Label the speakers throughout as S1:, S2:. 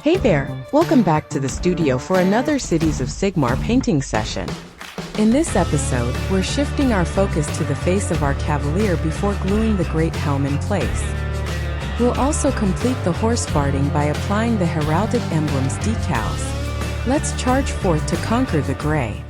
S1: Hey there, welcome back to the studio for another Cities of Sigmar painting session. In this episode, we're shifting our focus to the face of our Cavalier before gluing the great helm in place. We'll also complete the horse barding by applying the Heraldic emblems decals. Let's charge forth to conquer the gray.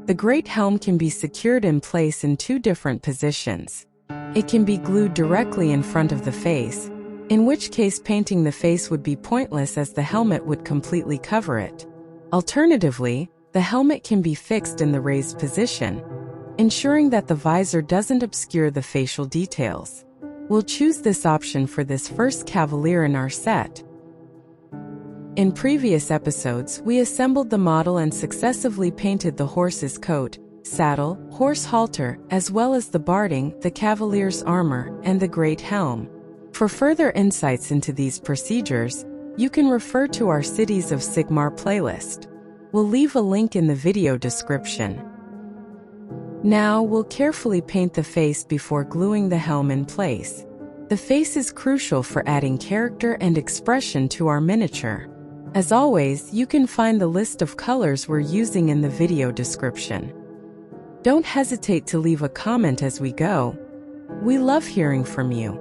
S1: The great helm can be secured in place in two different positions. It can be glued directly in front of the face, in which case painting the face would be pointless as the helmet would completely cover it. Alternatively, the helmet can be fixed in the raised position, ensuring that the visor doesn't obscure the facial details. We'll choose this option for this first Cavalier in our set. In previous episodes, we assembled the model and successively painted the horse's coat, saddle, horse halter, as well as the barding, the Cavalier's armor, and the great helm. For further insights into these procedures, you can refer to our Cities of Sigmar playlist. We'll leave a link in the video description. Now, we'll carefully paint the face before gluing the helm in place. The face is crucial for adding character and expression to our miniature. As always, you can find the list of colors we're using in the video description. Don't hesitate to leave a comment as we go. We love hearing from you.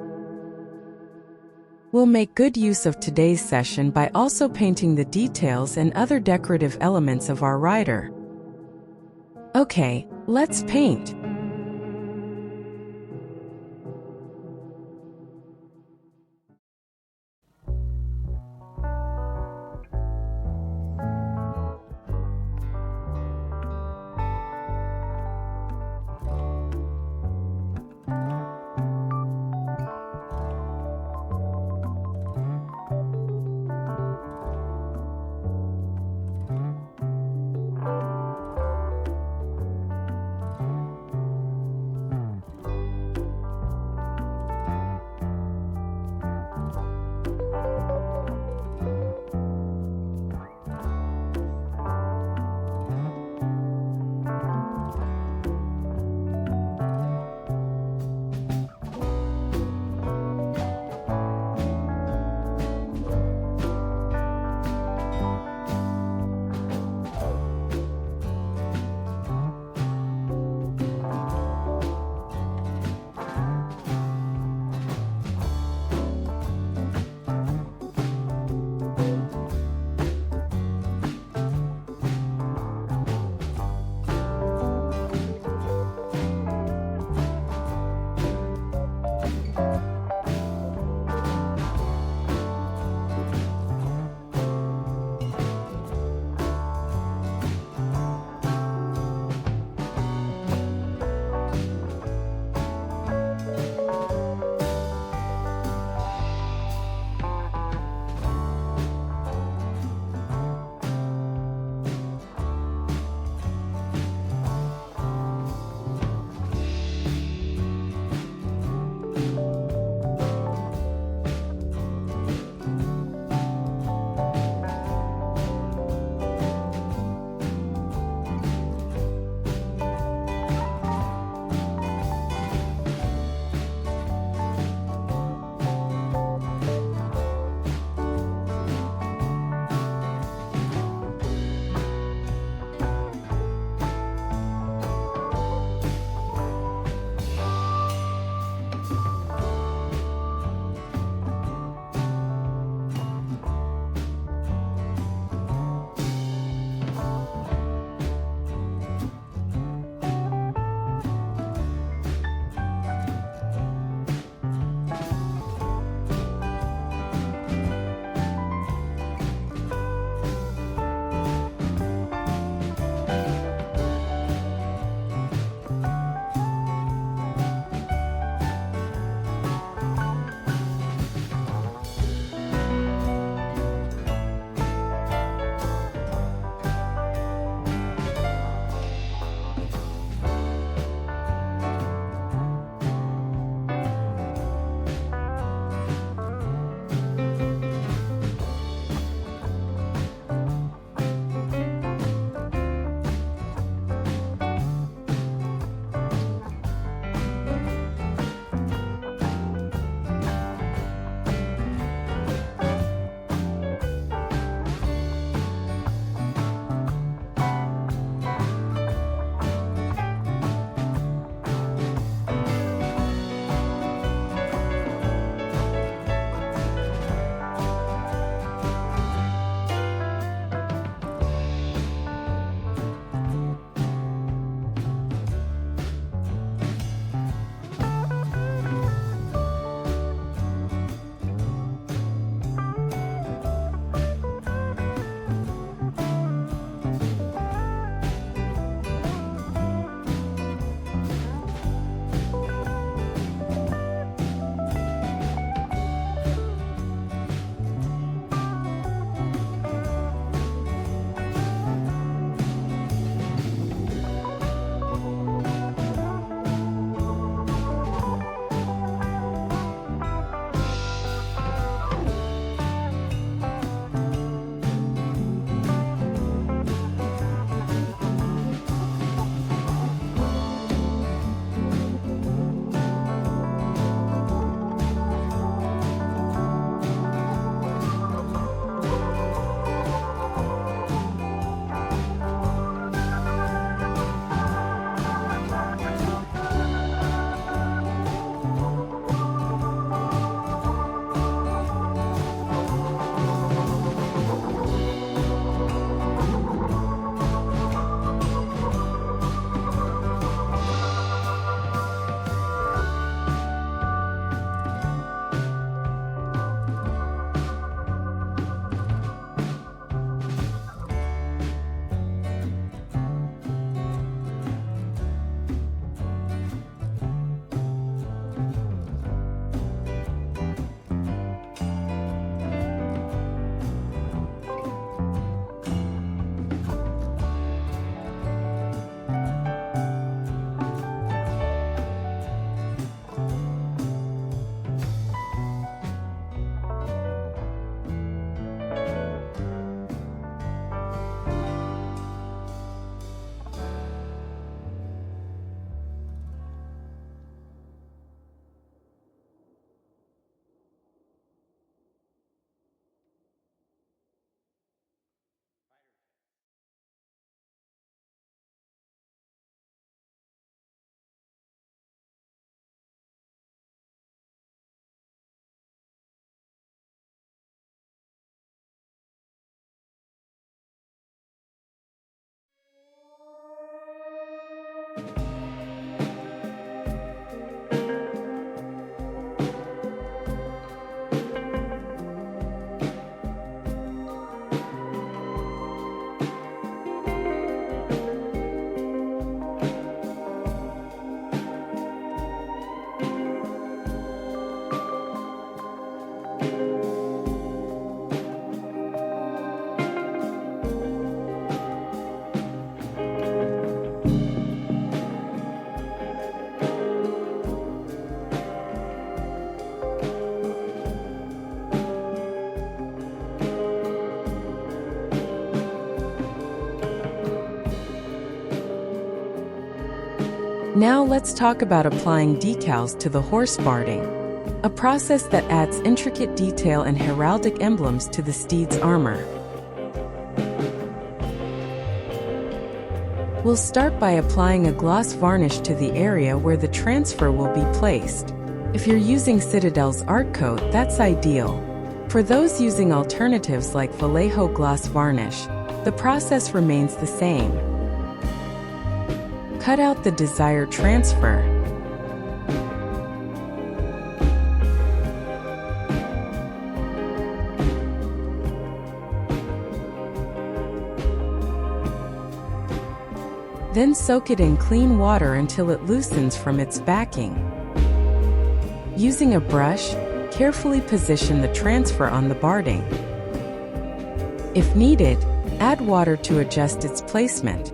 S1: We'll make good use of today's session by also painting the details and other decorative elements of our rider. Okay, let's paint. Now let's talk about applying decals to the horse barding, a process that adds intricate detail and heraldic emblems to the steed's armor. We'll start by applying a gloss varnish to the area where the transfer will be placed. If you're using Citadel's art coat, that's ideal. For those using alternatives like Vallejo gloss varnish, the process remains the same. Cut out the desired transfer. Then soak it in clean water until it loosens from its backing. Using a brush, carefully position the transfer on the barding. If needed, add water to adjust its placement.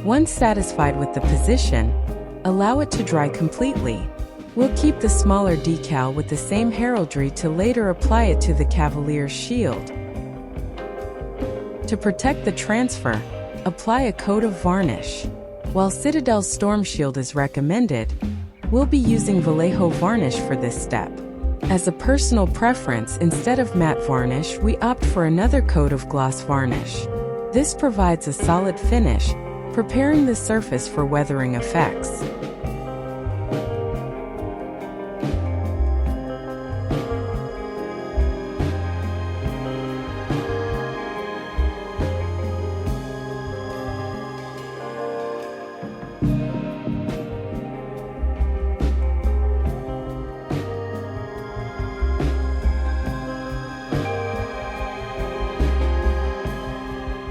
S1: Once satisfied with the position, allow it to dry completely. We'll keep the smaller decal with the same heraldry to later apply it to the Cavalier's shield. To protect the transfer, apply a coat of varnish. While Citadel's storm shield is recommended, we'll be using Vallejo varnish for this step. As a personal preference, instead of matte varnish, we opt for another coat of gloss varnish. This provides a solid finish, preparing the surface for weathering effects.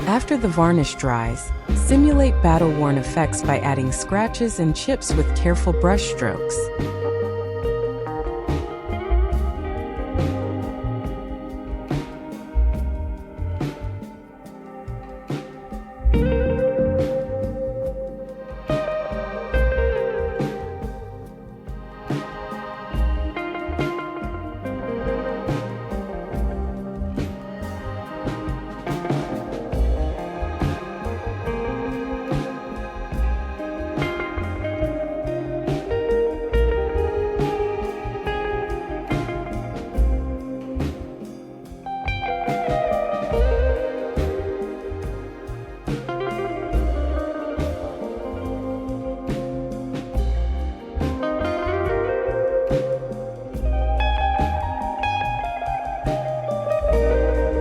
S1: After the varnish dries, simulate battle-worn effects by adding scratches and chips with careful brush strokes.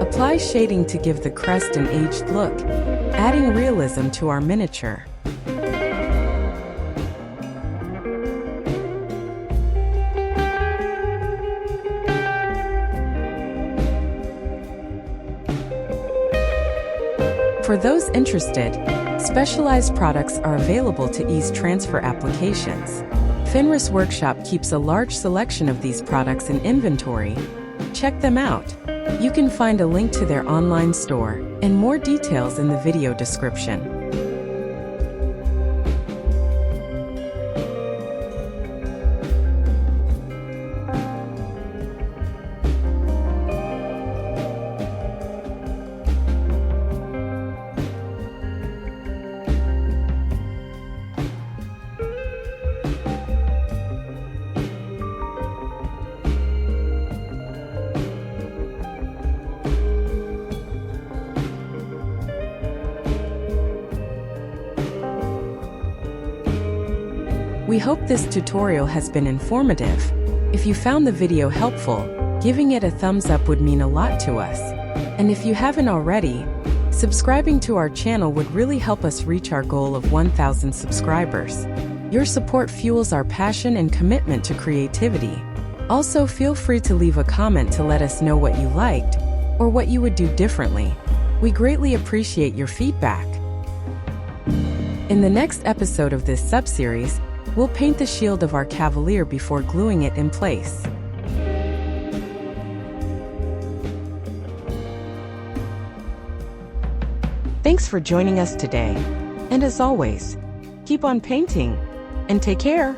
S1: Apply shading to give the crest an aged look, adding realism to our miniature. For those interested, specialized products are available to ease transfer applications. Fenris Workshop keeps a large selection of these products in inventory. Check them out. You can find a link to their online store and more details in the video description. We hope this tutorial has been informative. If you found the video helpful, giving it a thumbs up would mean a lot to us. And if you haven't already, subscribing to our channel would really help us reach our goal of 1,000 subscribers. Your support fuels our passion and commitment to creativity. Also, feel free to leave a comment to let us know what you liked or what you would do differently. We greatly appreciate your feedback. In the next episode of this sub-series, we'll paint the shield of our Cavalier before gluing it in place. Thanks for joining us today. And as always, keep on painting and take care.